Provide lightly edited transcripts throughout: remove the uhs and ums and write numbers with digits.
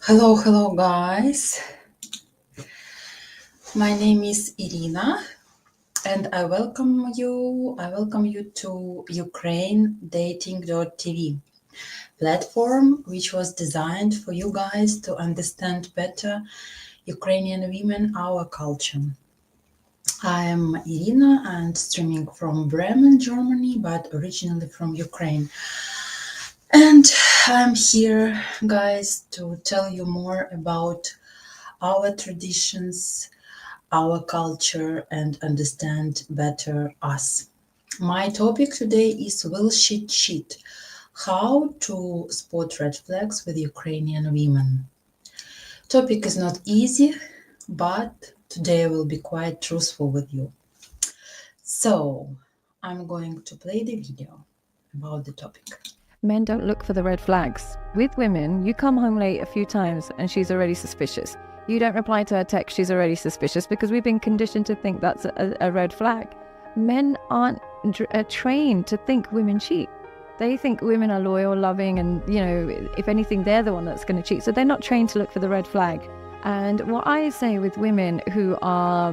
Hello, guys. My name is Irina, and I welcome you. I welcome you to Ukraine Dating.tv platform, which was designed for you guys to understand better Ukrainian women, our culture. I am Irina and streaming from Bremen, Germany, but originally from Ukraine. And I'm here, guys, to tell you more about our traditions, our culture, and understand better us. My topic today is Will she cheat? How to spot red flags with Ukrainian women. Topic is not easy, but today I will be quite truthful with you. So I'm going to play the video about the topic. Men don't look for the red flags. With women, you come home late a few times and she's already suspicious. You don't reply to her text, she's already suspicious because we've been conditioned to think that's a red flag. Men aren't trained to think women cheat. They think women are loyal, loving, and, if anything, they're the one that's going to cheat. So they're not trained to look for the red flag. And what I say with women who are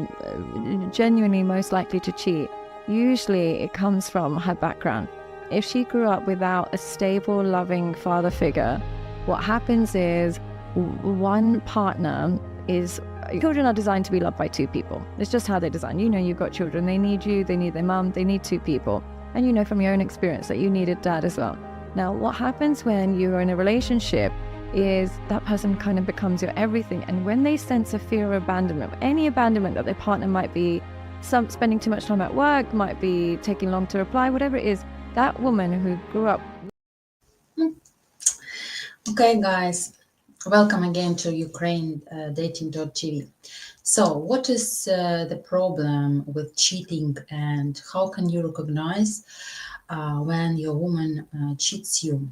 genuinely most likely to cheat, usually it comes from her background. If she grew up without a stable, loving father figure, what happens is one partner is... Children are designed to be loved by two people. It's just how they're designed. You've got children. They need you, they need their mum, they need two people. And you know from your own experience that you need a dad as well. Now, what happens when you're in a relationship is that person kind of becomes your everything. And when they sense a fear of abandonment, any abandonment that their partner might be spending too much time at work, might be taking long to reply, whatever it is, that woman who grew up... Okay, guys, welcome again to Ukraine Dating.tv. So, what is the problem with cheating, and how can you recognize when your woman cheats you?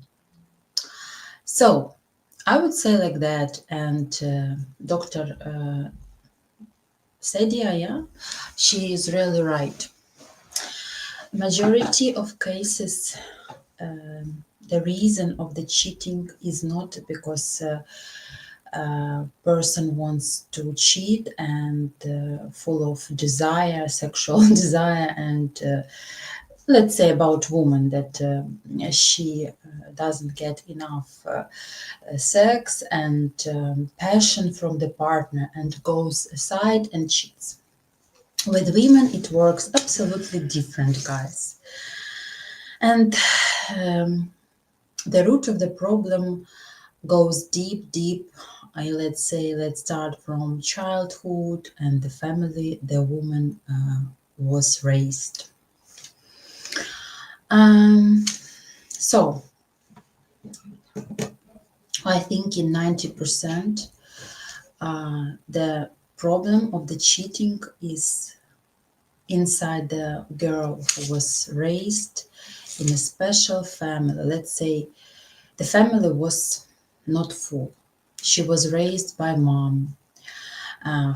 So, I would say like that, and Dr. Sadia, yeah, she is really right. Majority of cases, the reason of the cheating is not because person wants to cheat and full of desire, sexual desire, and let's say about woman that she doesn't get enough sex and passion from the partner and goes aside and cheats. With women, it works absolutely different, guys. And the root of the problem goes deep. Let's start from childhood and the family the woman was raised. So I think in 90% the problem of the cheating is inside the girl who was raised in a special family. Let's say the family was not full. She was raised by mom.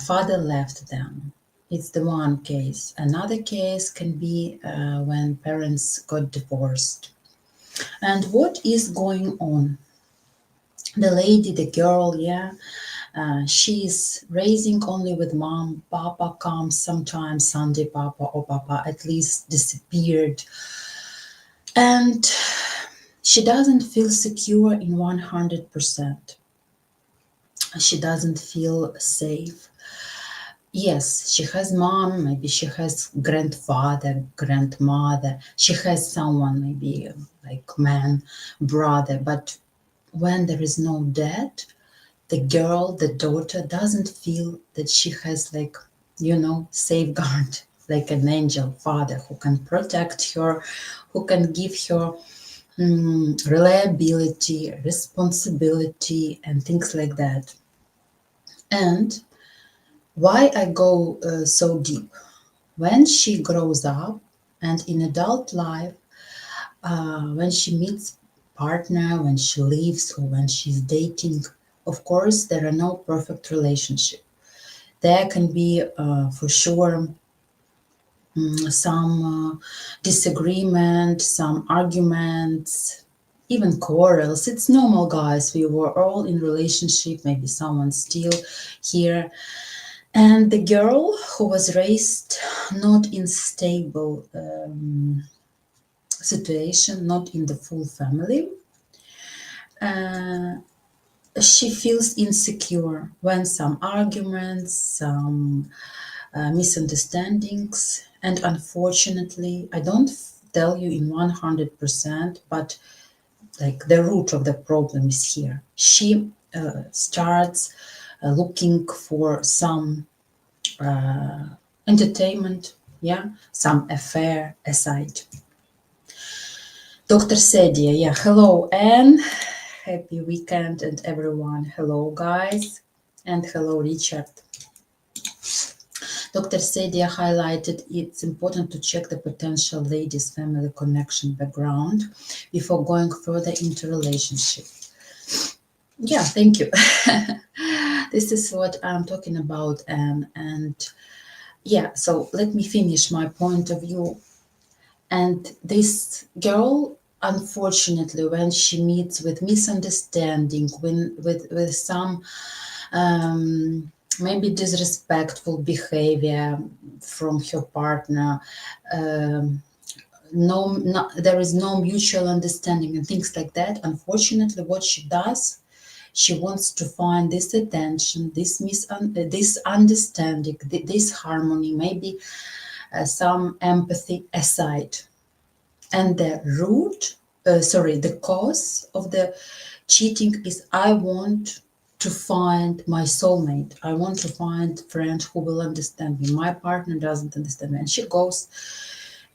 Father left them. It's the one case. Another case can be when parents got divorced. And what is going on? The lady, the girl, she's raising only with mom. Papa comes sometimes, Sunday Papa or Papa at least disappeared. And she doesn't feel secure in 100%. She doesn't feel safe. Yes, she has mom, maybe she has grandfather, grandmother, she has someone maybe like man, brother, but when there is no dad, the girl, the daughter doesn't feel that she has like, safeguard, like an angel father who can protect her, who can give her reliability, responsibility, and things like that. And why I go so deep? When she grows up and in adult life, when she meets partner, when she lives or when she's dating, of course, there are no perfect relationship. There can be, for sure, some disagreement, some arguments, even quarrels. It's normal, guys. We were all in relationship, maybe someone still here. And the girl who was raised not in stable situation, not in the full family, she feels insecure when some arguments, some misunderstandings, and unfortunately, I don't tell you in 100%, but like the root of the problem is here. She starts looking for some entertainment, yeah, some affair aside. Dr. Sedia, yeah, hello, Anne. Happy weekend and everyone. Hello, guys, and hello, Richard. Dr. Sedia highlighted it's important to check the potential lady's family connection background before going further into relationship. Yeah, thank you. This is what I'm talking about, and yeah, so let me finish my point of view. And this girl, unfortunately, when she meets with misunderstanding, with some maybe disrespectful behavior from her partner, there is no mutual understanding and things like that. Unfortunately, what she does, she wants to find this attention, this understanding, this harmony, maybe some empathy aside. And the cause of the cheating is I want to find my soulmate. I want to find a friend who will understand me. My partner doesn't understand me. And she goes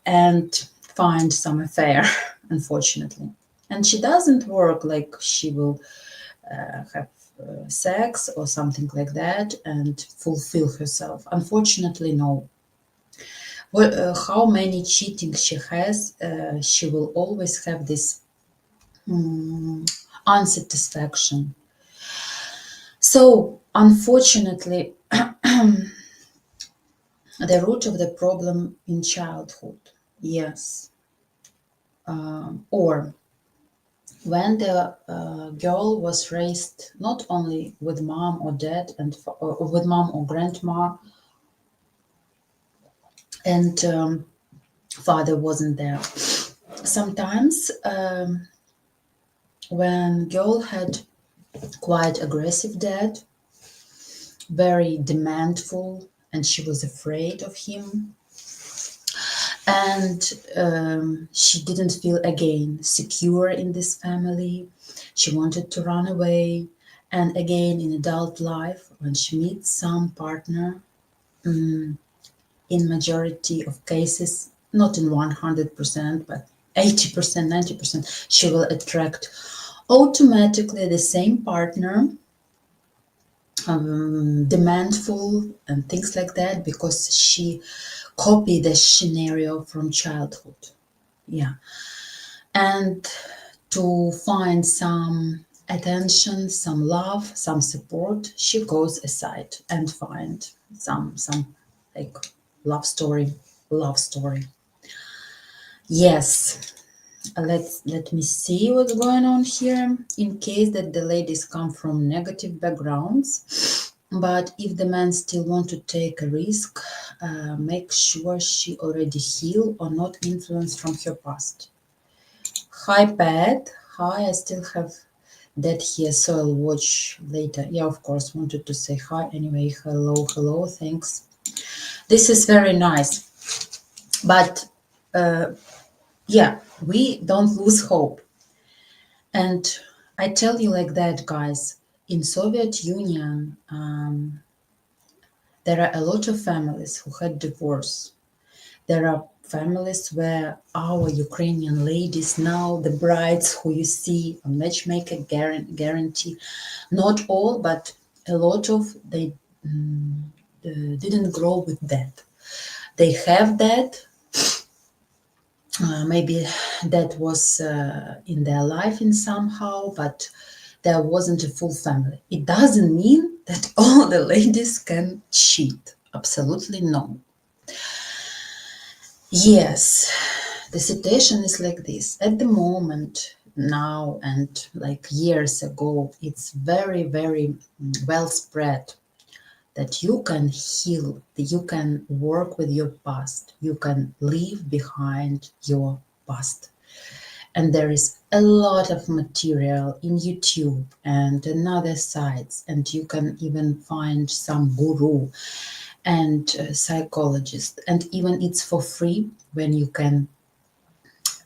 and finds some affair, unfortunately. And she doesn't work like she will have sex or something like that and fulfill herself. Unfortunately, no. How many cheating she has, she will always have this unsatisfaction. So, unfortunately, the root of the problem in childhood, yes, or when the girl was raised not only with mom or dad or with mom or grandma, and father wasn't there. Sometimes when girl had quite aggressive dad, very demandful, and she was afraid of him, and she didn't feel again secure in this family. She wanted to run away. And again, in adult life, when she meets some partner, in majority of cases, not in 100%, but 80%, 90%, she will attract automatically the same partner, demandful and things like that, because she copied the scenario from childhood. Yeah. And to find some attention, some love, some support, she goes aside and find some like love story. Yes. Let me see what's going on here. In case that the ladies come from negative backgrounds, but if the men still want to take a risk, make sure she already healed or not influenced from her past. Hi, Pat. Hi, I still have that here, so I'll watch later. Yeah, of course, wanted to say hi. Anyway, hello, thanks. This is very nice. But yeah, we don't lose hope. And I tell you like that, guys, in Soviet Union, there are a lot of families who had divorce. There are families where our Ukrainian ladies now, the brides who you see on Matchmaker guarantee, not all, but a lot of, they didn't grow with that. They have that. Maybe that was in their life in somehow, but there wasn't a full family. It doesn't mean that all the ladies can cheat. Absolutely no. Yes, the situation is like this. At the moment, now and like years ago, it's very, very well spread that you can heal, that you can work with your past, you can leave behind your past. And there is a lot of material in YouTube and in other sites, and you can even find some guru and psychologist, and even it's for free when you can.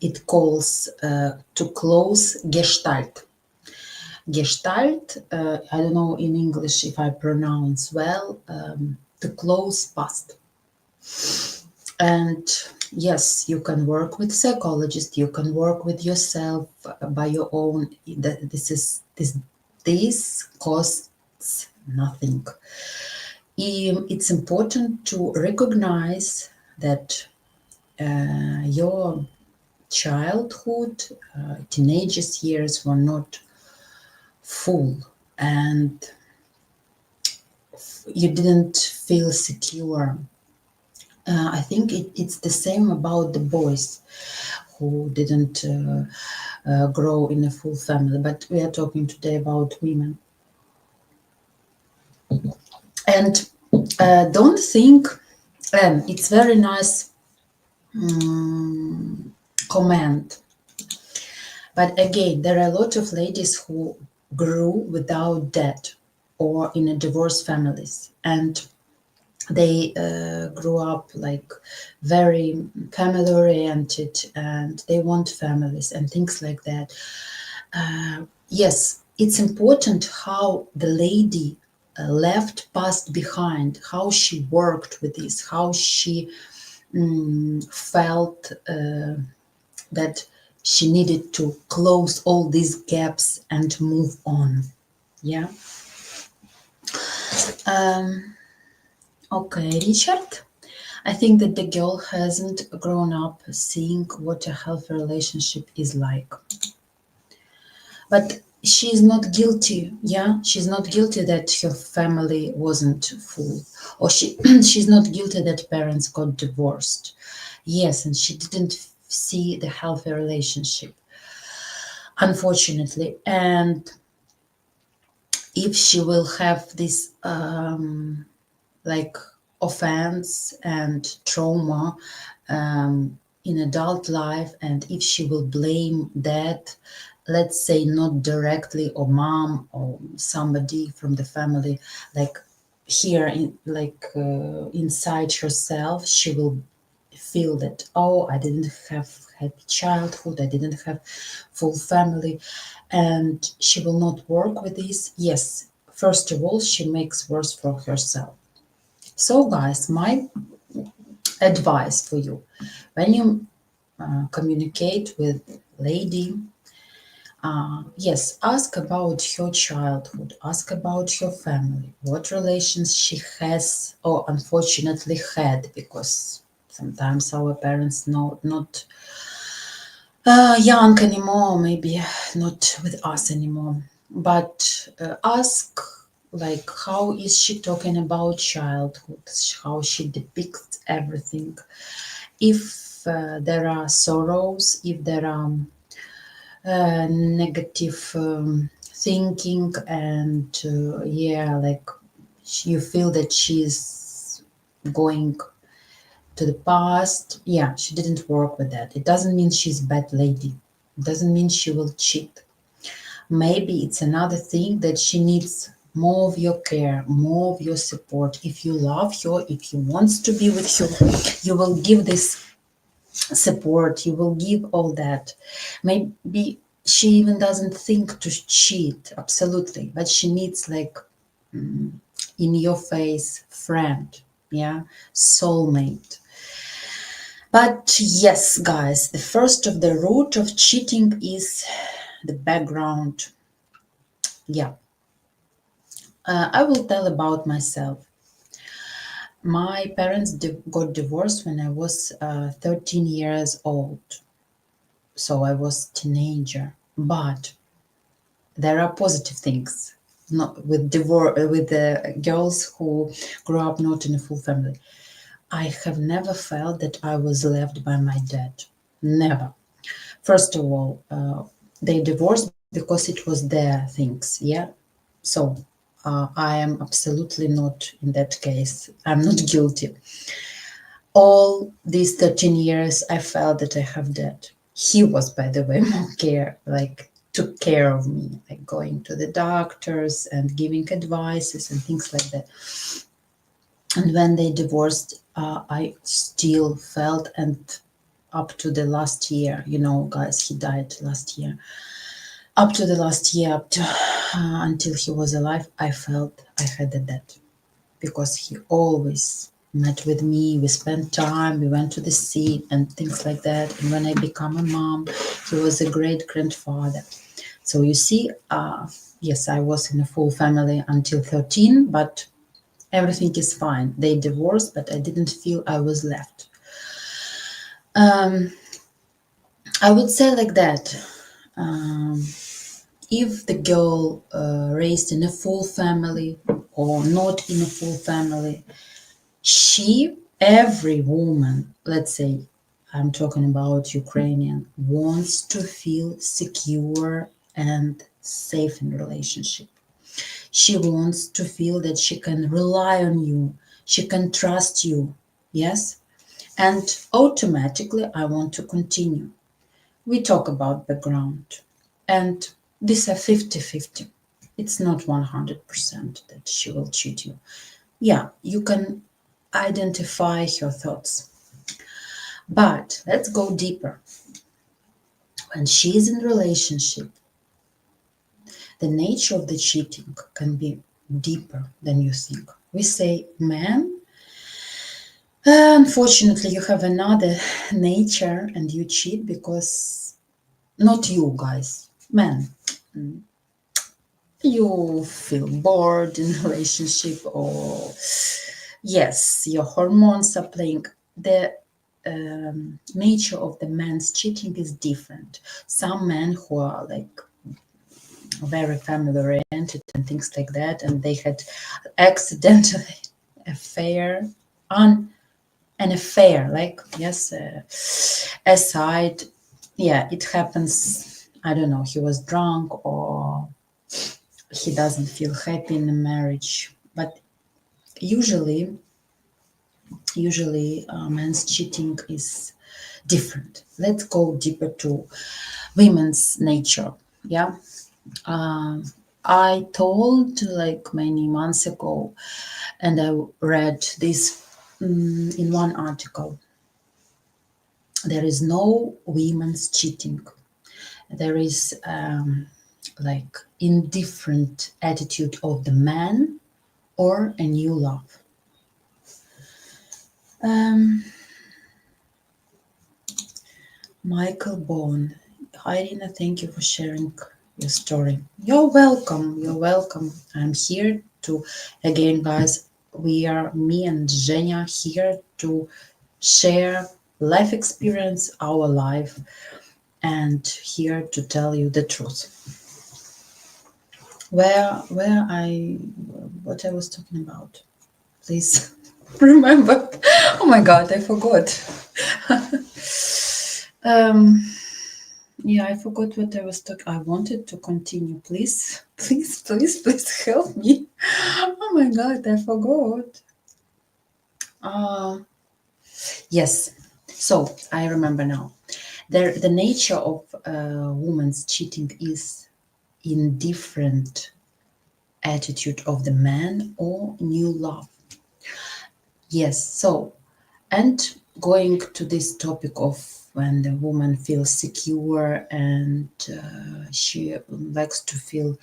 It calls to close gestalt. Gestalt, I don't know in English if I pronounce well, to close past. And yes, you can work with psychologist, you can work with yourself by your own. This costs nothing. It's important to recognize that your childhood, teenagers years were not full, and you didn't feel secure. I think it's the same about the boys who didn't grow in a full family, but we are talking today about women. And don't think, it's very nice comment. But again, there are a lot of ladies who grew without debt or in a divorced families, and they grew up like very family oriented, and they want families and things like that. Yes, it's important how the lady left past behind, how she worked with this, how she felt that she needed to close all these gaps and move on. Yeah. Okay, Richard. I think that the girl hasn't grown up seeing what a healthy relationship is like. But she's not guilty, yeah? She's not guilty that her family wasn't full. Or she's not guilty that parents got divorced. Yes, and she didn't see the healthy relationship, unfortunately. And if she will have this like offense and trauma in adult life, and if she will blame that, let's say not directly, or mom or somebody from the family, like here in inside herself, she will feel that, oh, I didn't have happy childhood, I didn't have full family, and she will not work with this. Yes, first of all, she makes worse for herself. So guys, my advice for you, when you communicate with lady, yes, ask about her childhood, ask about her family, what relations she has or unfortunately had, because sometimes our parents not young anymore, maybe not with us anymore. But ask, like, how is she talking about childhood, how she depicts everything. If there are sorrows, if there are negative thinking, and yeah, like you feel that she's going to the past, yeah, she didn't work with that. It doesn't mean she's a bad lady. It doesn't mean she will cheat. Maybe it's another thing that she needs more of your care, more of your support. If you love her, if you want to be with her, you will give this support, you will give all that. Maybe she even doesn't think to cheat, absolutely, but she needs like in your face friend, yeah, soulmate. But yes, guys, the first of the root of cheating is the background. Yeah. I will tell about myself. My parents got divorced when I was 13 years old. So I was teenager. But there are positive things, not with divorce, with the girls who grew up not in a full family. I have never felt that I was left by my dad. Never. First of all, They divorced because it was their things. Yeah. So I am absolutely not in that case. I'm not guilty. All these 13 years, I felt that I have that. He was, by the way, more took care of me, like going to the doctors and giving advices and things like that. And when they divorced, I still felt, and up to the last year, guys, he died last year. Up to the last year, until he was alive, I felt I had a debt because he always met with me. We spent time, we went to the sea and things like that. And when I became a mom, he was a great grandfather. So you see, yes, I was in a full family until 13, but everything is fine. They divorced, but I didn't feel I was left. I would say like that. If the girl raised in a full family or not in a full family, every woman, let's say, I'm talking about Ukrainian, wants to feel secure and safe in relationship. She wants to feel that she can rely on you, she can trust you, yes? And automatically, I want to continue. We talk about background, and these are 50-50. It's not 100% that she will cheat you. Yeah, you can identify her thoughts. But let's go deeper. When she is in relationship, the nature of the cheating can be deeper than you think. We say, man, unfortunately, you have another nature and you cheat because not you guys, men. You feel bored in relationship, or yes, your hormones are playing. The nature of the man's cheating is different. Some men who are like very family oriented and things like that, and they had accidentally affair on an affair, like yes, aside, yeah, it happens. I don't know, he was drunk or he doesn't feel happy in a marriage, but usually men's cheating is different. Let's go deeper to women's nature. Yeah. I told like many months ago, and I read this in one article. There is no women's cheating. There is like indifferent attitude of the man or a new love. Michael Bond. Hi, Irina, thank you for sharing your story. You're welcome. You're welcome. I'm here to, again, guys, me and Zhenya here to share life experience, our life, and here to tell you the truth. What I was talking about? Please remember. Oh my God, I forgot. Yeah, I forgot what I was talking. I wanted to continue. Please, please, please, please help me. Oh my God, I forgot. Yes. So I remember now. The nature of woman's cheating is indifferent attitude of the man or new love. Yes. So, and going to this topic of when the woman feels secure and she likes to feel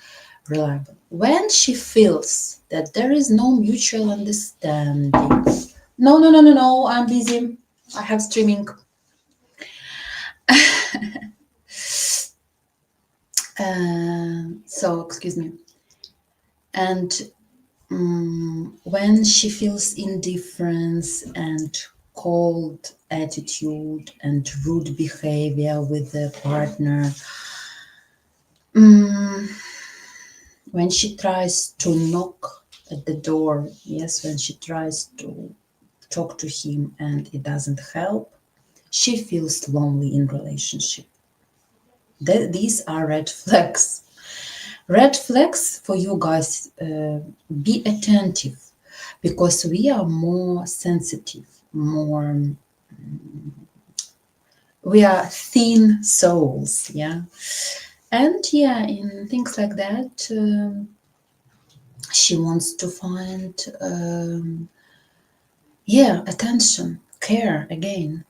reliable. When she feels that there is no mutual understanding. No, no, no, no, no, I'm busy. I have streaming. So, excuse me. And when she feels indifference and cold attitude and rude behavior with the partner, when she tries to knock at the door, yes, when she tries to talk to him and it doesn't help, she feels lonely in relationship. These are red flags. Red flags for you guys. Be attentive, because we are more sensitive, more, we are thin souls, yeah. And yeah, in things like that, she wants to find, yeah, attention, care again.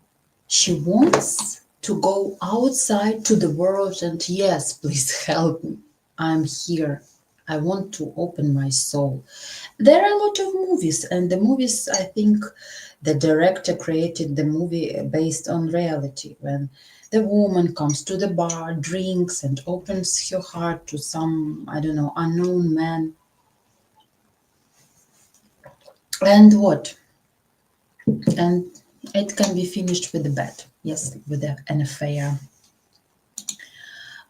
She wants to go outside to the world and, yes, please help me. I'm here. I want to open my soul. There are a lot of movies, and the movies, I think the director created the movie based on reality, when the woman comes to the bar, drinks, and opens her heart to some, I don't know, unknown man. And what? And it can be finished with a bet, yes, with an affair.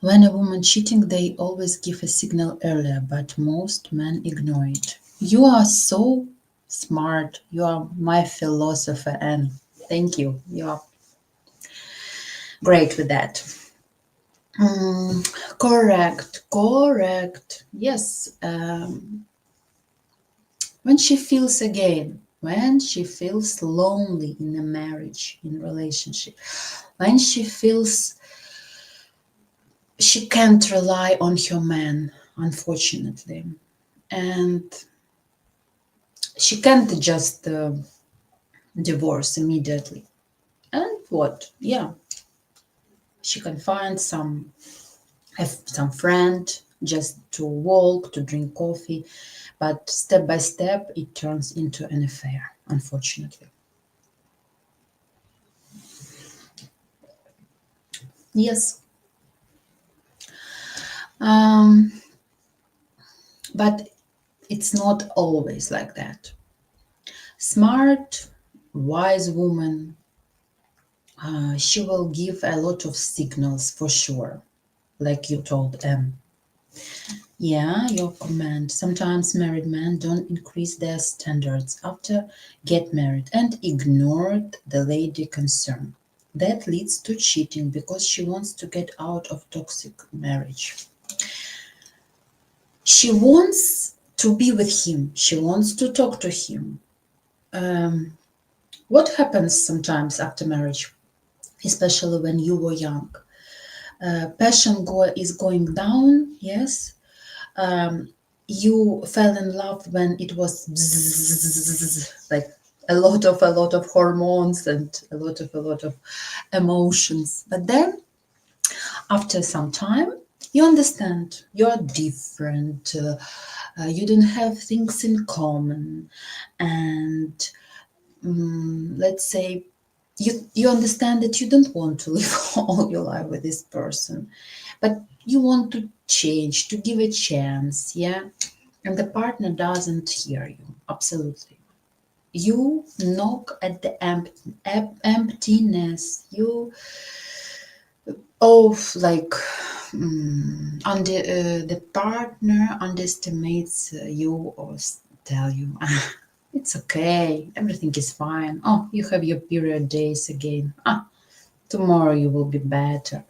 When a woman cheating, they always give a signal earlier, but most men ignore it. You are so smart. You are my philosopher, and thank you. You are great with that. Correct. Yes. When she feels again, when she feels lonely in a marriage, in a relationship, when she feels she can't rely on her man, unfortunately, and she can't just divorce immediately. And what? Yeah, she can find have some friend just to walk, to drink coffee, but step by step it turns into an affair, unfortunately. Yes. Um, but it's not always like that. Smart, wise woman, she will give a lot of signals for sure, like you told M. Yeah, your comment. Sometimes married men don't increase their standards after get married and ignored the lady concerned. That leads to cheating because she wants to get out of toxic marriage. She wants to be with him. She wants to talk to him. What happens sometimes after marriage, especially when you were young? Is going down, yes. You fell in love when it was bzzz, like a lot of hormones and a lot of emotions. But then after some time, you understand you're different. You don't have things in common, and let's say you understand that you don't want to live all your life with this person, but you want to change, to give a chance, yeah, and the partner doesn't hear you. Absolutely, you knock at the emptiness. You like the partner underestimates you, or tell you it's okay, everything is fine. Oh, you have your period days again. Tomorrow you will be better.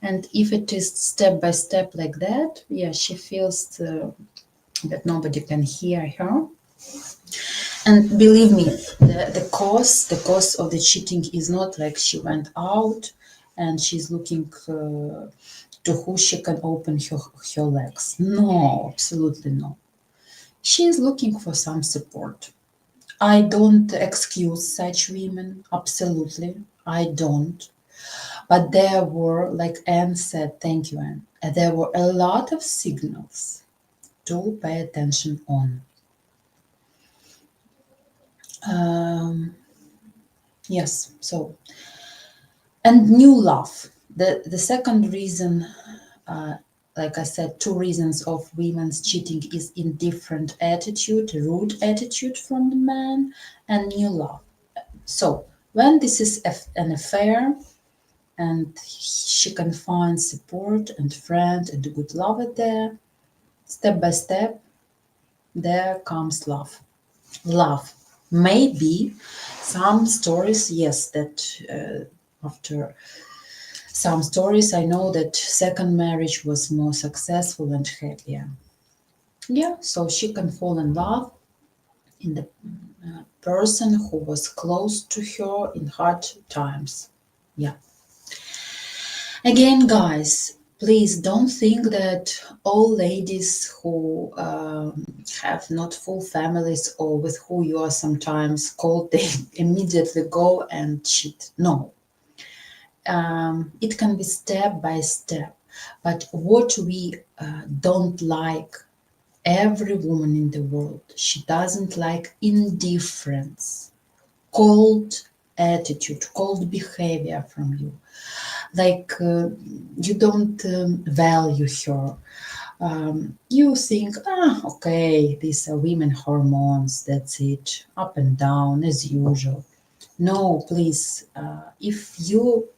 And if it is step by step like that, yeah, she feels that nobody can hear her. And believe me, the cause of the cheating is not like she went out and she's looking to who she can open her legs. No, absolutely no. She is looking for some support. I don't excuse such women, absolutely. I don't. But there were, like Anne said, thank you, Anne, there were a lot of signals to pay attention on. Yes, so, and new love. The second reason, like I said, two reasons of women's cheating is indifferent attitude, rude attitude from the man, and new love. So when this is an affair, and she can find support and friend and good lover there, step by step, there comes love. Love. Maybe some stories, yes, that after some stories I know that second marriage was more successful and happier. Yeah, so she can fall in love in the person who was close to her in hard times. Yeah. Again, guys, please don't think that all ladies who have not full families or with who you are sometimes called, they immediately go and cheat. No. It can be step by step. But what we don't like, every woman in the world, she doesn't like indifference, cold attitude, cold behavior from you. Like you don't value her. You think, okay, these are women hormones, that's it, up and down as usual. No, please, if you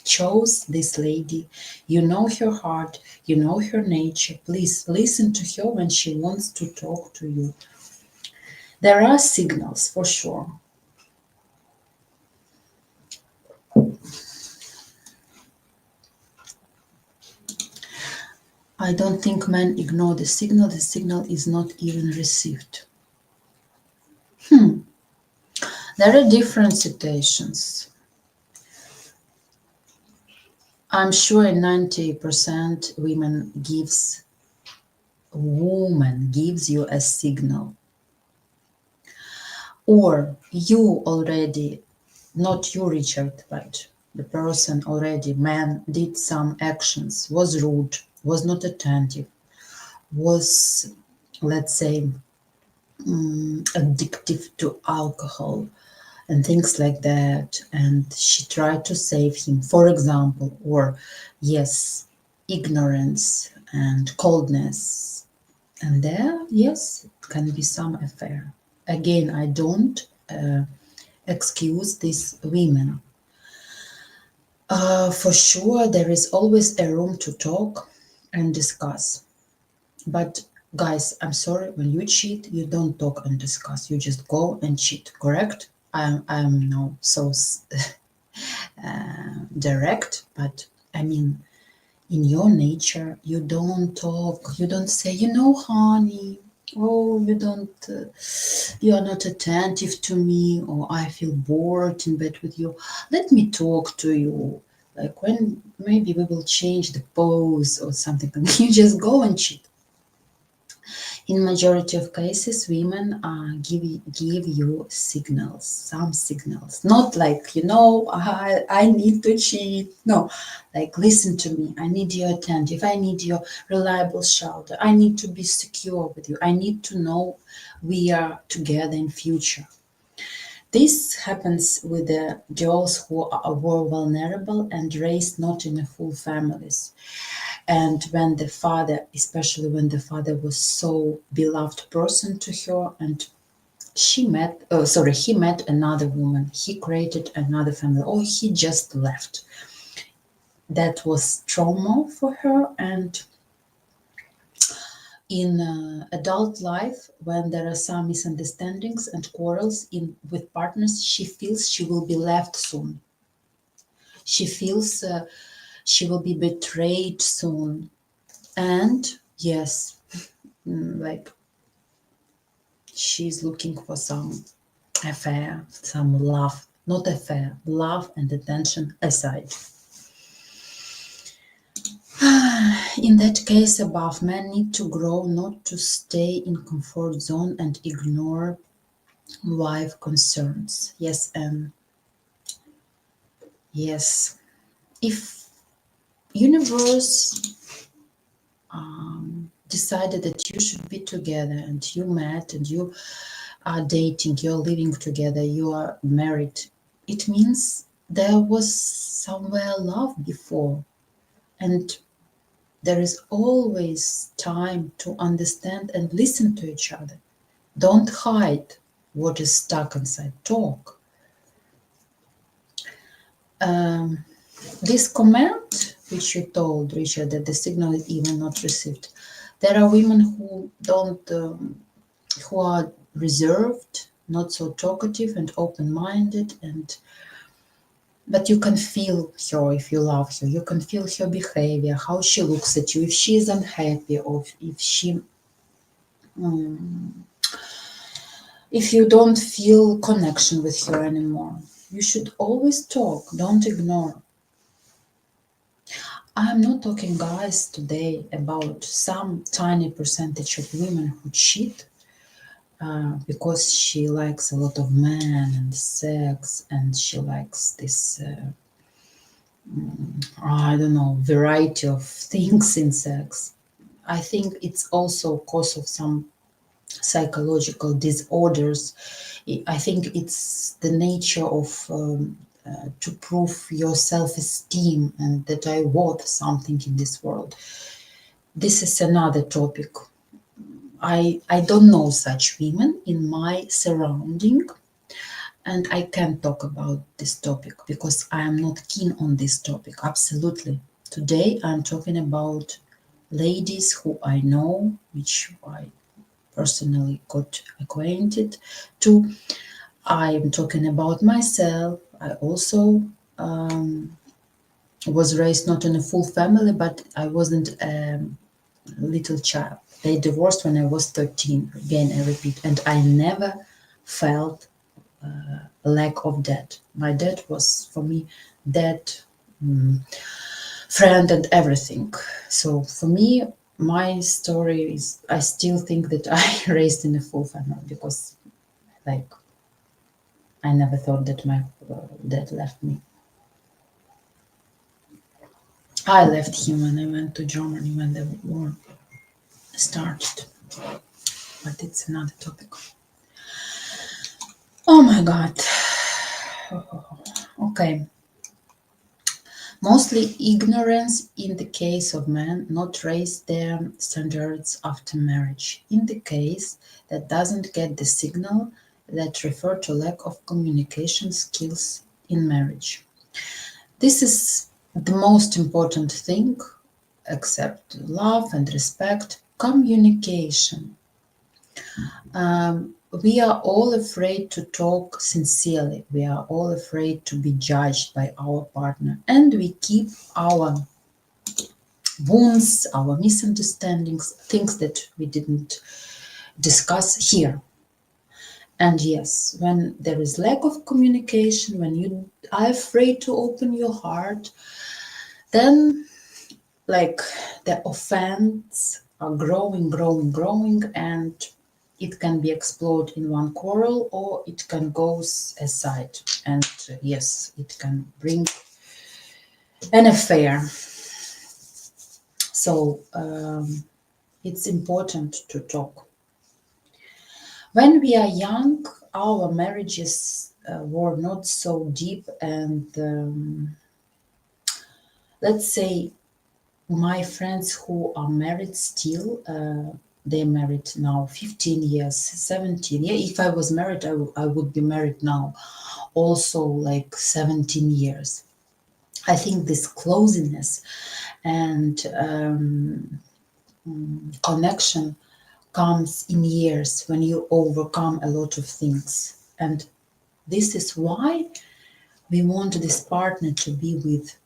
chose this lady, you know her heart, you know her nature, please listen to her when she wants to talk to you. There are signals for sure. I don't think men ignore the signal is not even received. There are different situations. I'm sure 90% woman gives you a signal, or you already, not you, Richard, but the person already, man, did some actions, was rude, was not attentive, was, let's say, addictive to alcohol and things like that, and she tried to save him, for example, or yes, ignorance and coldness, and there, yes, it can be some affair. Again, I don't excuse these women. For sure, there is always a room to talk and discuss. But guys, I'm sorry, when you cheat, you don't talk and discuss. You just go and cheat, correct? I'm no so direct, but I mean, in your nature, you don't talk. You don't say, honey, oh, you are not attentive to me, or I feel bored in bed with you. Let me talk to you. Like when maybe we will change the pose or something. You just go and cheat. In majority of cases, women give you signals, some signals. Not like, I need to cheat. No, like, listen to me. I need your attentive. I need your reliable shoulder. I need to be secure with you. I need to know we are together in future. This happens with the girls who were vulnerable and raised not in a full families. And when the father, especially when the father was so beloved person to her, and he met another woman, he created another family, or he just left. That was trauma for her. And in adult life, when there are some misunderstandings and quarrels with partners, she feels she will be left soon. She feels she will be betrayed soon. And yes, like she's looking for some affair, some love, not affair, love and attention aside. In that case above, men need to grow, not to stay in comfort zone and ignore wife concerns. Yes, yes. If universe decided that you should be together and you met and you are dating, you're living together, you are married, it means there was somewhere love before. And there is always time to understand and listen to each other. Don't hide what is stuck inside. Talk. This comment, which you told, Richard, that the signal is even not received. There are women who don't, who are reserved, not so talkative and open-minded, and but you can feel her if you love her. You can feel her behavior, how she looks at you, if she is unhappy, or if she if you don't feel connection with her anymore. You should always talk, don't ignore. I'm not talking, guys, today about some tiny percentage of women who cheat because she likes a lot of men and sex, and she likes this, I don't know, variety of things in sex. I think it's also cause of some psychological disorders. I think it's the nature of to prove your self-esteem and that I worth something in this world. This is another topic. I don't know such women in my surrounding, and I can't talk about this topic because I am not keen on this topic. Absolutely. Today I'm talking about ladies who I know, which I personally got acquainted to. I'm talking about myself. I also was raised not in a full family, but I wasn't a little child. They divorced when I was 13. Again, I repeat, and I never felt a lack of dad. My dad was for me dad, friend, and everything. So for me, my story is I still think that I raised in a full family because, like, I never thought that my dad left me. I left him when I went to Germany when the war started, but it's another topic. Oh my God. Okay. Mostly ignorance in the case of men not raise their standards after marriage. In the case that doesn't get the signal that refer to lack of communication skills in marriage. This is the most important thing, except love and respect, communication. We are all afraid to talk sincerely. We are all afraid to be judged by our partner, and we keep our wounds, our misunderstandings, things that we didn't discuss here. And yes, when there is lack of communication, when you are afraid to open your heart, then like the offense are growing, and it can be explode in one quarrel, or it can go aside, and yes, it can bring an affair. So it's important to talk. When we are young, our marriages were not so deep, and let's say my friends who are married still, they're married now 15 years, 17. Yeah, if I was married, I would be married now also like 17 years. I think this closeness and connection comes in years when you overcome a lot of things. And this is why we want this partner to be with.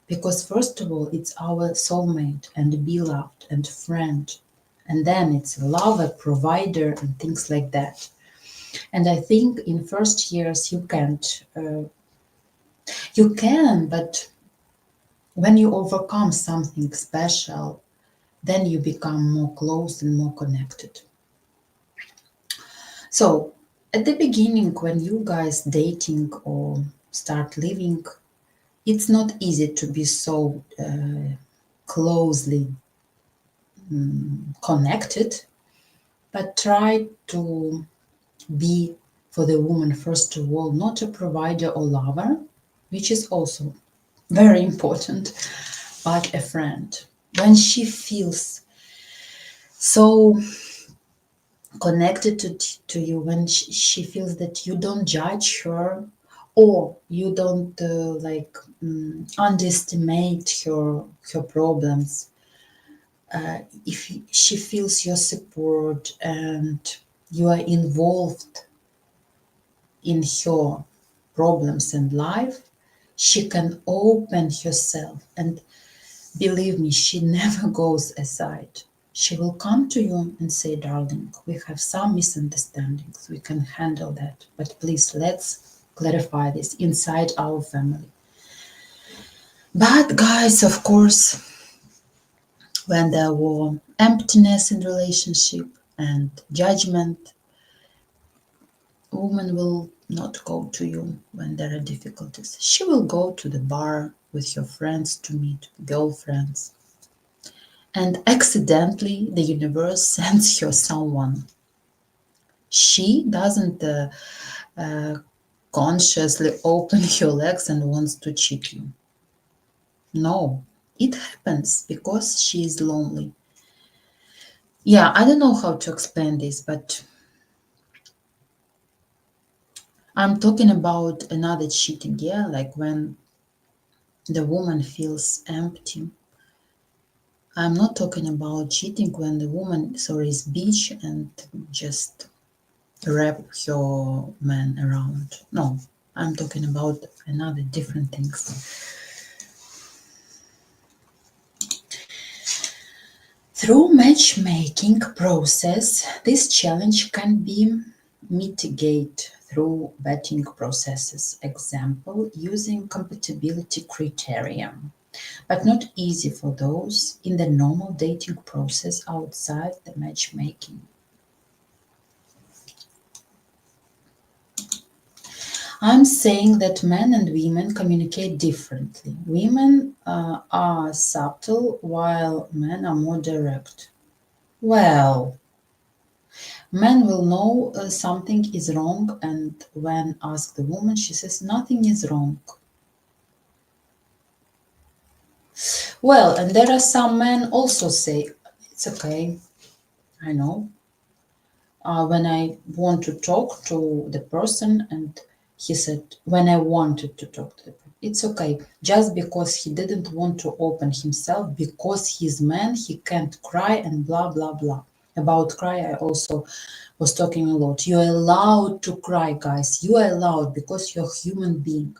Because first of all, it's our soulmate and beloved and friend. And then it's a lover, provider, and things like that. And I think in first years you can't. You can, but when you overcome something special, then you become more close and more connected. So at the beginning, when you guys dating or start living, it's not easy to be so closely connected, but try to be for the woman, first of all, not a provider or lover, which is also very important, but a friend. When she feels so connected to you, when she feels that you don't judge her, or you don't underestimate her problems, if she feels your support and you are involved in her problems and life, She can open herself, and believe me, she never goes aside. She will come to you and say, darling, we have some misunderstandings. We can handle that. But please, let's clarify this inside our family. But guys, of course, when there were emptiness in relationship and judgment, woman will not go to you when there are difficulties. She will go to the bar with her friends to meet girlfriends. And accidentally, the universe sends her someone. She doesn't consciously open her legs and wants to cheat you. No, it happens because she is lonely. Yeah, I don't know how to explain this, but I'm talking about another cheating, yeah, like when the woman feels empty. I'm not talking about cheating when the woman is bitch and just wrap your man around. No, I'm talking about another different things. Through matchmaking process, this challenge can be mitigated through vetting processes. Example, using compatibility criteria, but not easy for those in the normal dating process outside the matchmaking. I'm saying that men and women communicate differently. Women are subtle while men are more direct. Well, men will know something is wrong, and when asked the woman, she says nothing is wrong. Well, and there are some men also say, it's okay, I know. When I want to talk to the person, and he said, when I wanted to talk to the person, it's okay. Just because he didn't want to open himself, because he's man, he can't cry and blah, blah, blah. About cry, I also was talking a lot. You're allowed to cry, guys. You are allowed because you're a human being.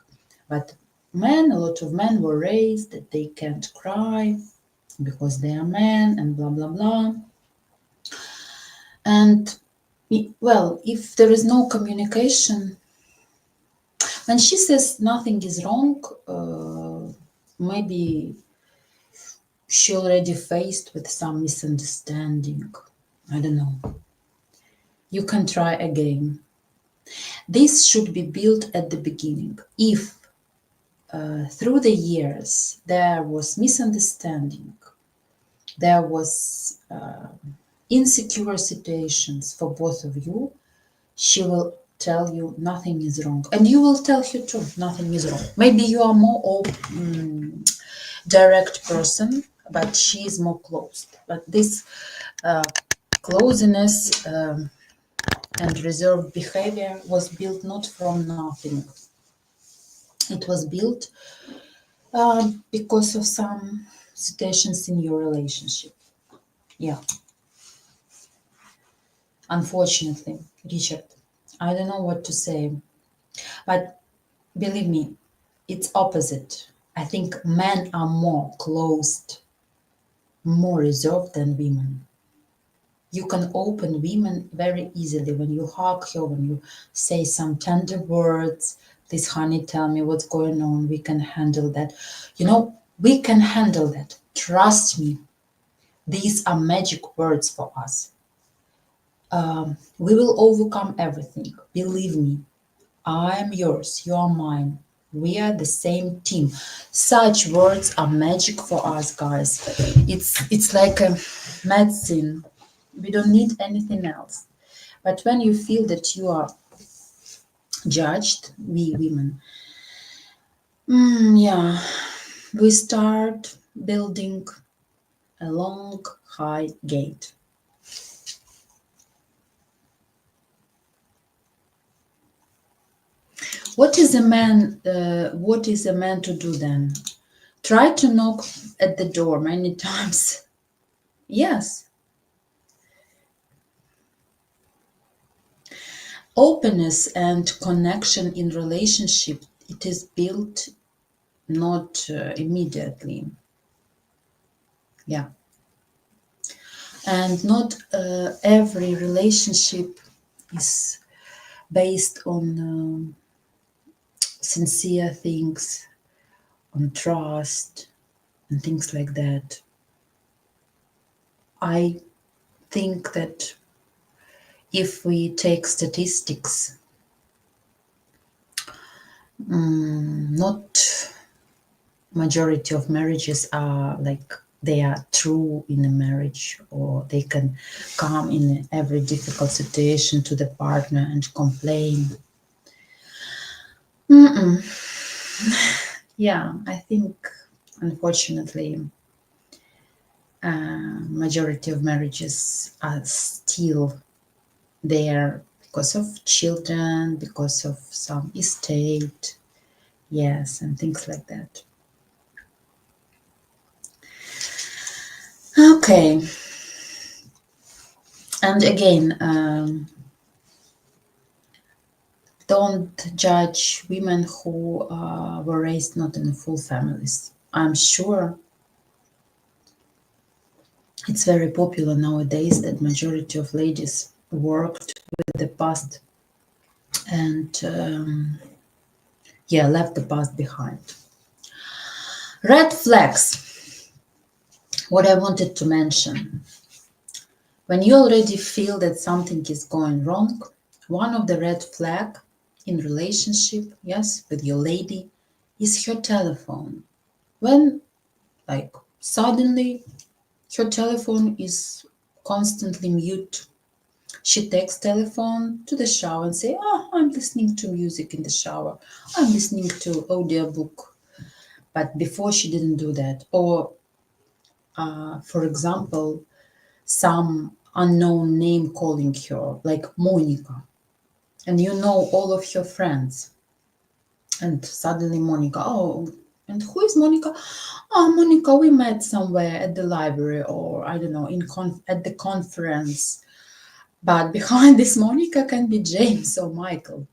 But men, a lot of men were raised that they can't cry because they are men and blah, blah, blah. And well, if there is no communication, when she says nothing is wrong, maybe she already faced with some misunderstanding. I don't know. You can try again. This should be built at the beginning. If through the years there was misunderstanding, there was insecure situations for both of you, she will tell you nothing is wrong, and you will tell her too nothing is wrong. Maybe you are more direct person, but she is more closed. But this closeness and reserved behavior was built not from nothing. It was built because of some situations in your relationship. Yeah, unfortunately, Richard, I don't know what to say, but believe me, it's opposite. I think men are more closed, more reserved than women. You can open women very easily when you hug her, when you say some tender words. Please, honey, tell me what's going on. We can handle that. You know, we can handle that. Trust me. These are magic words for us. We will overcome everything. Believe me. I'm yours, you are mine. We are the same team. Such words are magic for us, guys. It's like a medicine. We don't need anything else. But when you feel that you are judged, we women, yeah, we start building a long, high gate. What is a man? What is a man to do then? Try to knock at the door many times. Yes. Openness and connection in relationship, it is built not immediately. Yeah. And not every relationship is based on sincere things, on trust, and things like that. I think that if we take statistics, not majority of marriages are like they are true in a marriage, or they can come in every difficult situation to the partner and complain. Yeah, I think unfortunately majority of marriages are still there because of children, because of some estate, yes, and things like that. Okay, and again, don't judge women who were raised not in full families. I'm sure it's very popular nowadays that majority of ladies worked with the past and yeah, left the past behind. Red flags. What I wanted to mention. When you already feel that something is going wrong, one of the red flag in relationship, yes, with your lady, is her telephone. When like suddenly her telephone is constantly mute. She takes telephone to the shower and say, "Oh, I'm listening to music in the shower. I'm listening to audiobook." But before she didn't do that. Or, for example, some unknown name calling her, like Monica, and you know all of her friends, and suddenly Monica, oh, and who is Monica? Oh, Monica, we met somewhere at the library, or I don't know, at the conference. But behind this Monica can be James or Michael.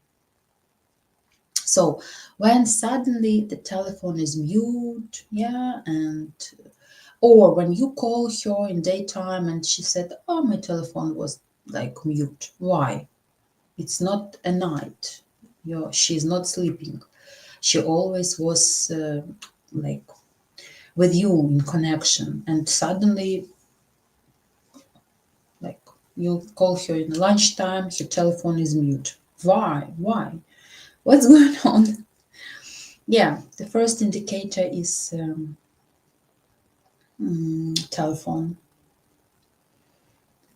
So when suddenly the telephone is mute, yeah, and or when you call her in daytime and she said, "Oh, my telephone was like mute." Why? It's not a night. She's not sleeping. She always was like with you in connection, and suddenly, like you call her in lunchtime, her telephone is mute. Why? Why? What's going on? Yeah, the first indicator is telephone.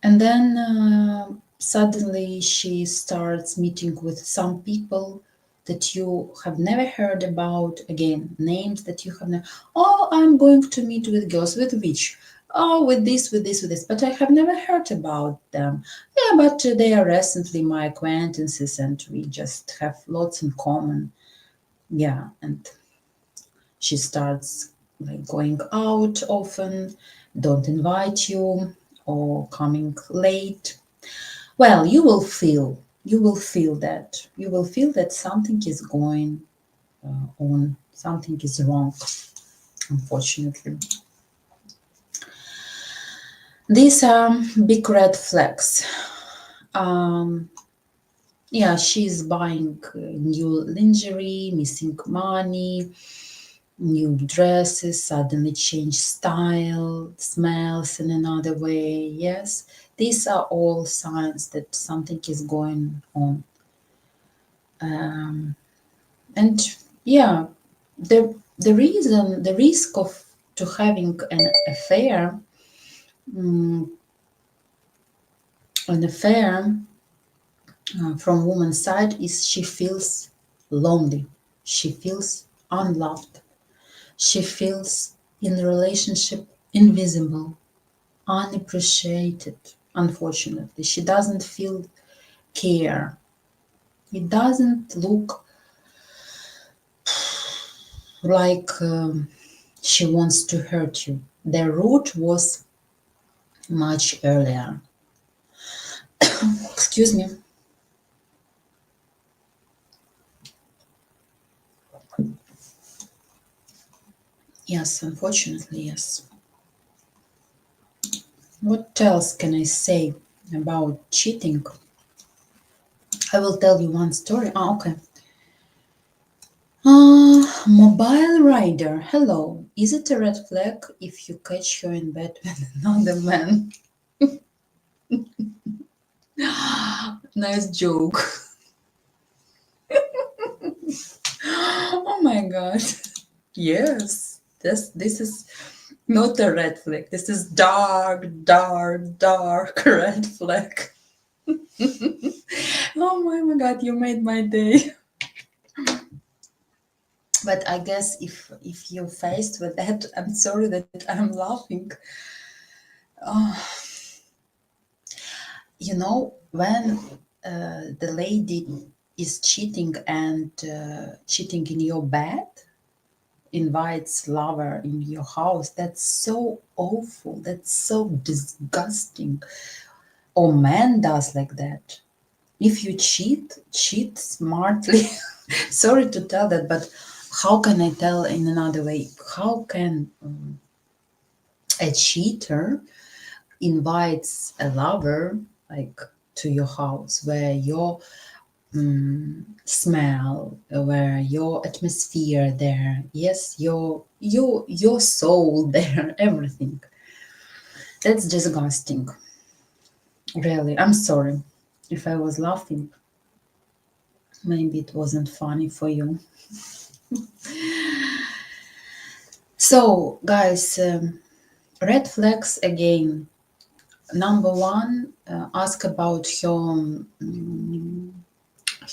And then suddenly she starts meeting with some people that you have never heard about. Again, names that you have never. Oh, I'm going to meet with girls. With which? Oh, with this, with this, with this. But I have never heard about them. Yeah, but they are recently my acquaintances and we just have lots in common. Yeah, and she starts like going out often, don't invite you, or coming late. Well, you will feel that something is going on, something is wrong, unfortunately. These are big red flags. Um, yeah, she's buying new lingerie, missing money, new dresses, suddenly change style, smells in another way. Yes, these are all signs that something is going on. And yeah, the risk of to having an affair from woman's side is she feels lonely, she feels unloved, she feels in the relationship invisible, unappreciated. Unfortunately, she doesn't feel care. It doesn't look like she wants to hurt you. The root was much earlier. Excuse me. Yes, unfortunately, yes. What else can I say about cheating? I will tell you one story. Okay. Mobile rider. Hello. Is it a red flag if you catch her in bed with another man? Nice joke. Oh my god. Yes. This is not a red flag. This is dark, dark, dark red flag. Oh my god, you made my day. But I guess if you're faced with that, I'm sorry that I'm laughing. You know, when the lady is cheating and cheating in your bed, invites lover in your house, that's so awful. That's so disgusting. Or man does like that. If you cheat, cheat smartly. Sorry to tell that, but how can I tell in another way? How can a cheater invites a lover like to your house where your smell, where your atmosphere there, yes, your soul there, everything. That's disgusting. Really, I'm sorry if I was laughing. Maybe it wasn't funny for you. So, guys, red flags again. Number one, ask about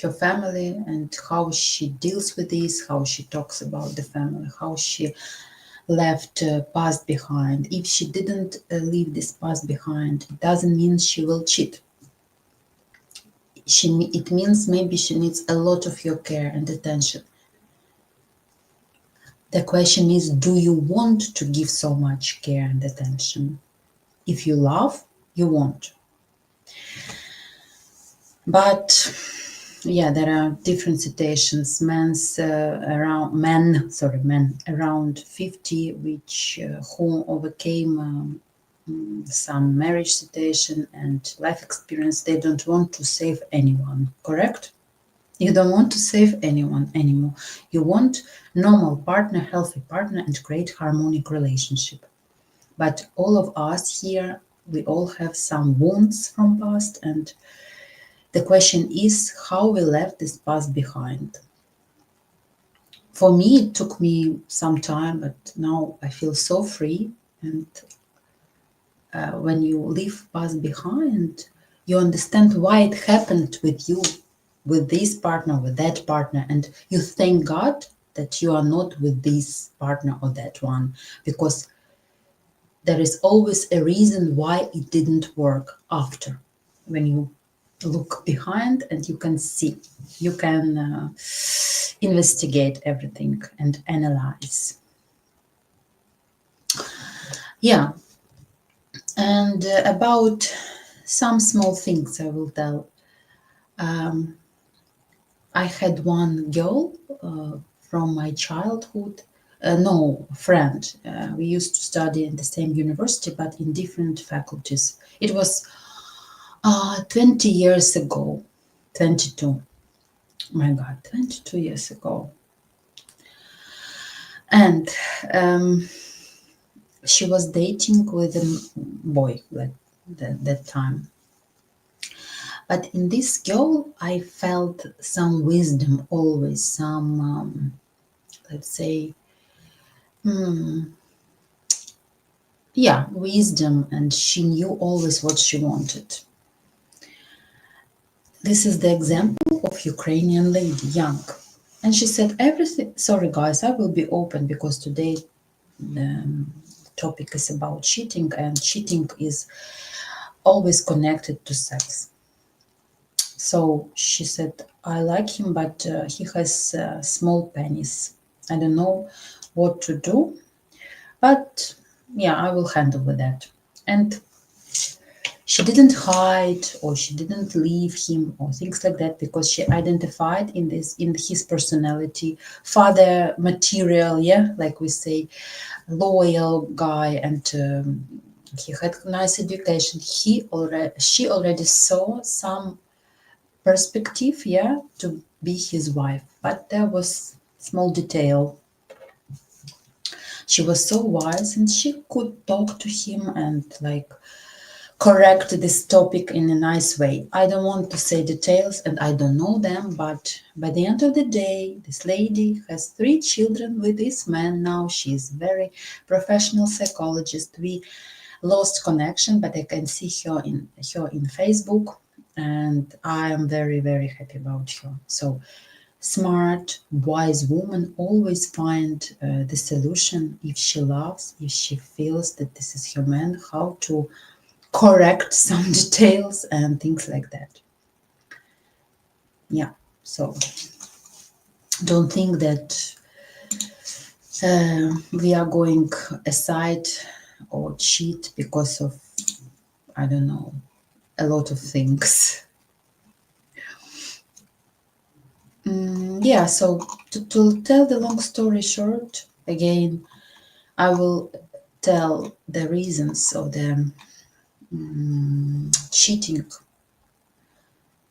her family and how she deals with this, how she talks about the family, how she left past behind. If she didn't leave this past behind, it doesn't mean she will cheat. It means maybe she needs a lot of your care and attention. The question is, do you want to give so much care and attention? If you love, you won't. But yeah, there are different situations. Men around 50, which who overcame some marriage situation and life experience. They don't want to save anyone. Correct? You don't want to save anyone anymore. You want normal partner, healthy partner, and great harmonic relationship. But all of us here, we all have some wounds from past, and the question is how we left this past behind. For me, it took me some time, but now I feel so free. And when you leave past behind, you understand why it happened with you, with this partner, with that partner, and you thank God that you are not with this partner or that one, because there is always a reason why it didn't work after. When you look behind and you can see, you can investigate everything and analyze. Yeah, and about some small things I will tell. I had one girl from my childhood, no, friend. We used to study in the same university, but in different faculties. It was 20 years ago, 22. My God, 22 years ago. And she was dating with a boy at that time. But in this girl, I felt some wisdom always, some, let's say, wisdom, and she knew always what she wanted. This is the example of Ukrainian lady, young. And she said everything. Sorry, guys, I will be open because today the topic is about cheating, and cheating is always connected to sex. So she said, I like him, but he has small penis. I don't know what to do, but yeah, I will handle with that. And she didn't hide or she didn't leave him or things like that, because she identified in his personality, father material, yeah, like we say, loyal guy, and he had nice education. She already saw some perspective, yeah, to be his wife, but there was small detail. She was so wise and she could talk to him and like correct this topic in a nice way. I don't want to say details and I don't know them, but by the end of the day, this lady has 3 children with this man now. She's very professional psychologist. We lost connection, but I can see her in Facebook, and I am very, very happy about her. So smart, wise woman always find the solution if she loves, if she feels that this is her man, how to correct some details and things like that. Yeah, so don't think that we are going aside or cheat because of, I don't know, a lot of things. Yeah, so to tell the long story short, again, I will tell the reasons of the cheating.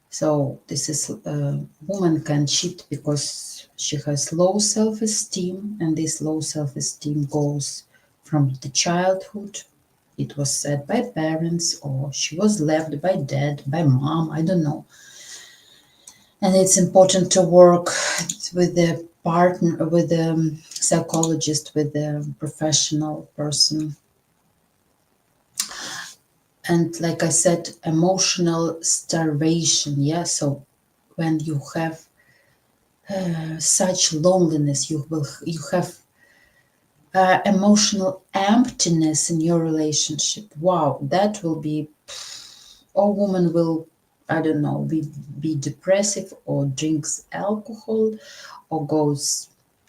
So this is a woman can cheat because she has low self-esteem, and this low self-esteem goes from the childhood. It was said by parents, or she was left by dad, by mom, I don't know. And it's important to work with the partner, with the psychologist, with the professional person. And like I said, emotional starvation. Yeah, so when you have such loneliness, you have emotional emptiness in your relationship. Wow, that will be, or woman will, I don't know, be depressive or drinks alcohol or goes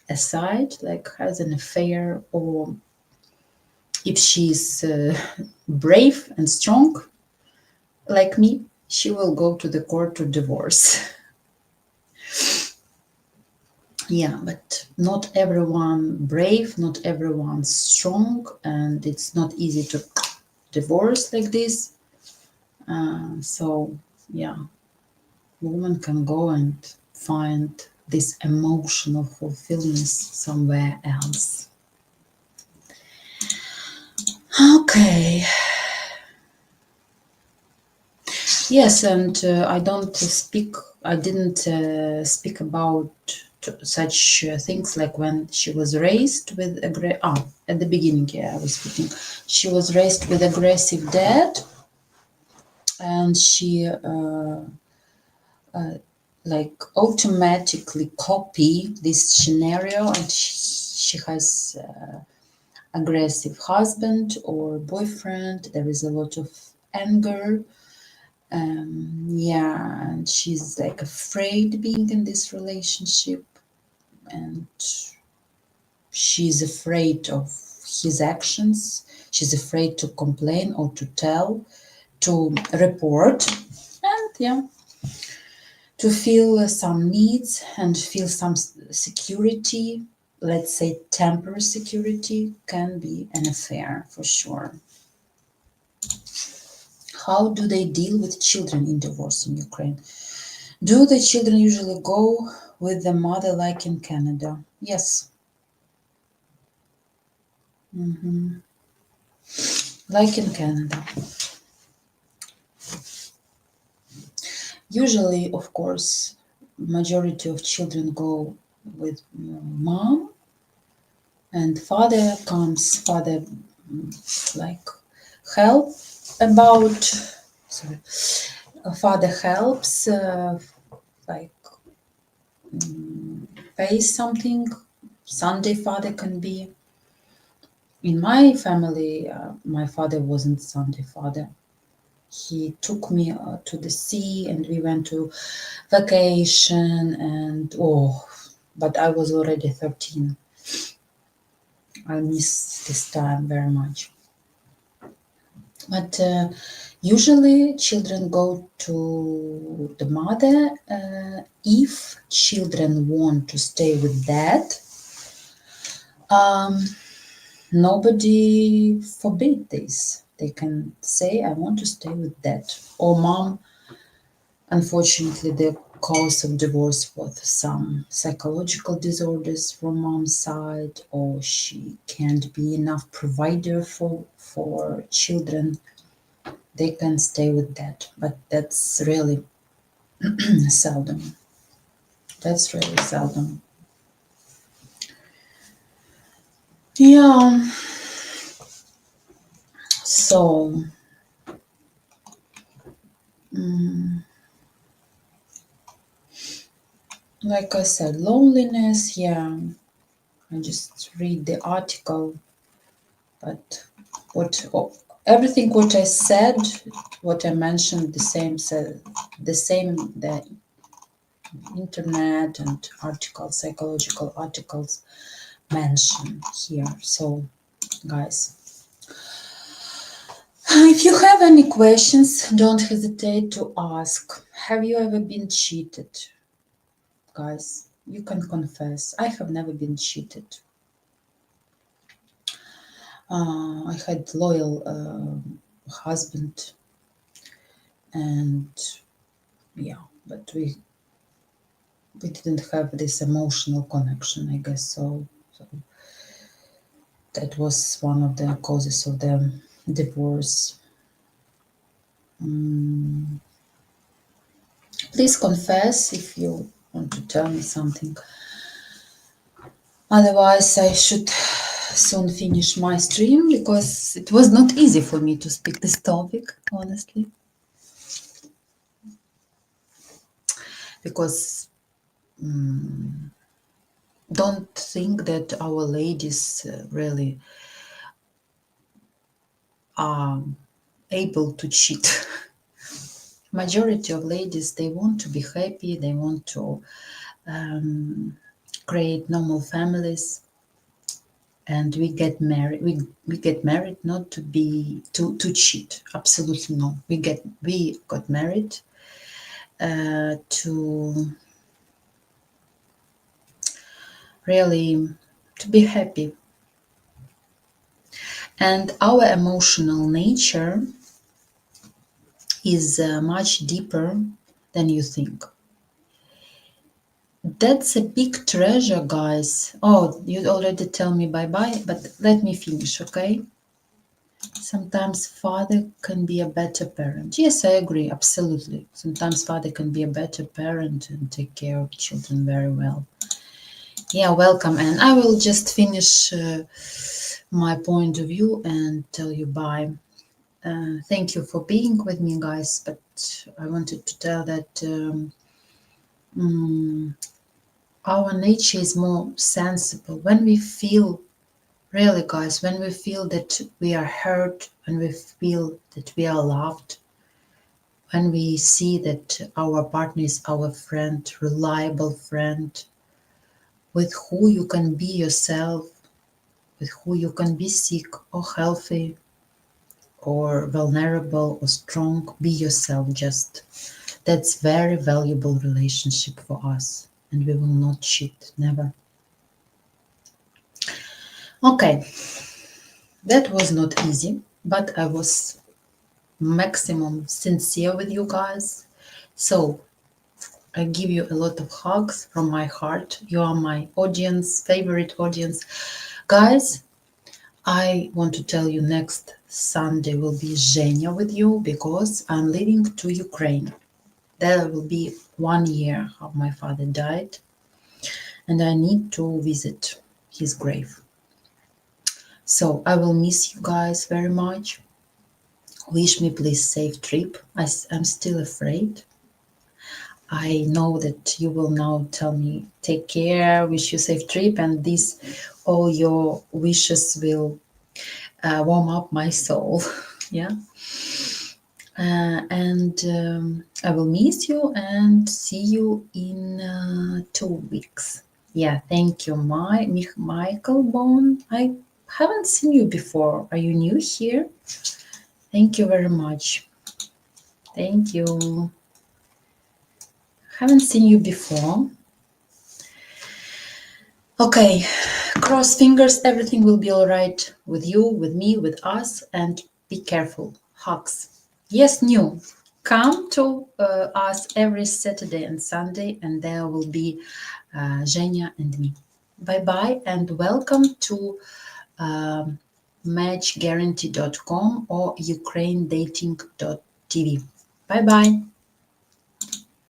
aside, like has an affair, or if she's brave and strong like me, she will go to the court to divorce. Yeah, but not everyone brave, not everyone strong, and it's not easy to divorce like this. So yeah, woman can go and find this emotional fulfillment somewhere else. Okay. Yes, and I didn't speak about such things like when she was raised with at the beginning, yeah, I was speaking. She was raised with aggressive dad, and she like automatically copy this scenario, and she has aggressive husband or boyfriend. There is a lot of anger. Yeah, and she's like afraid being in this relationship, and she's afraid of his actions. She's afraid to complain or to tell, to report, and yeah, to feel some needs and feel some security. Let's say temporary security can be an affair for sure. How do they deal with children in divorce in Ukraine? Do the children usually go with the mother like in Canada? Yes. Like in Canada. Usually, of course, majority of children go with mom, and father like help about, sorry, father helps like pay something. Sunday father can be. In my family, my father wasn't Sunday father. He took me to the sea and we went to vacation, and but I was already 13. I miss this time very much. But usually children go to the mother. If children want to stay with dad, um, nobody forbid this. They can say, I want to stay with dad. Or mom, unfortunately, the cause of divorce was some psychological disorders from mom's side, or she can't be enough provider for children. They can stay with that, but that's really seldom. That's really seldom. Yeah. So, mm, like I said, loneliness. Yeah, I just read the article, but everything what I said, what I mentioned, the internet and articles, psychological articles mentioned here. So, guys, if you have any questions, don't hesitate to ask. Have you ever been cheated? Guys, you can confess. I have never been cheated. I had loyal husband, and yeah, but we didn't have this emotional connection, I guess. So that was one of the causes of the divorce. Please confess if you want to tell me something. Otherwise, I should soon finish my stream because it was not easy for me to speak this topic, honestly. Because don't think that our ladies really are able to cheat. Majority of ladies, they want to be happy, they want to create normal families, and we get married. We get married not to be to cheat. Absolutely no. We got married to really to be happy. And our emotional nature is much deeper than you think. That's a big treasure, guys. Oh, you already tell me bye-bye, but let me finish, okay? Sometimes father can be a better parent. Yes, I agree, absolutely. Sometimes father can be a better parent and take care of children very well. Yeah, welcome. And I will just finish my point of view and tell you bye. Thank you for being with me, guys. But I wanted to tell that our nature is more sensible. When we feel, really, guys, when we feel that we are hurt, when we feel that we are loved, when we see that our partner is our friend, reliable friend, with who you can be yourself, with who you can be sick or healthy or vulnerable or strong, be yourself just. That's very valuable relationship for us, and we will not cheat, never. Okay, that was not easy, but I was maximum sincere with you guys. So I give you a lot of hugs from my heart. You are my audience, favorite audience. Guys, I want to tell you next Sunday will be Zhenya with you because I'm leaving to Ukraine. That will be 1 year how my father died, and I need to visit his grave. So I will miss you guys very much. Wish me please safe trip. I'm still afraid. I know that you will now tell me take care, wish you safe trip, and this all your wishes will warm up my soul. Yeah. And I will miss you and see you in 2 weeks. Yeah, thank you, Michael Bone. I haven't seen you before. Are you new here? Thank you very much. Thank you. Haven't seen you before. Okay, cross fingers, everything will be all right with you, with me, with us, and be careful. Hugs. Yes, new. Come to us every Saturday and Sunday, and there will be Zhenya and me. Bye bye, and welcome to matchguarantee.com or ukrainedating.tv. Bye bye.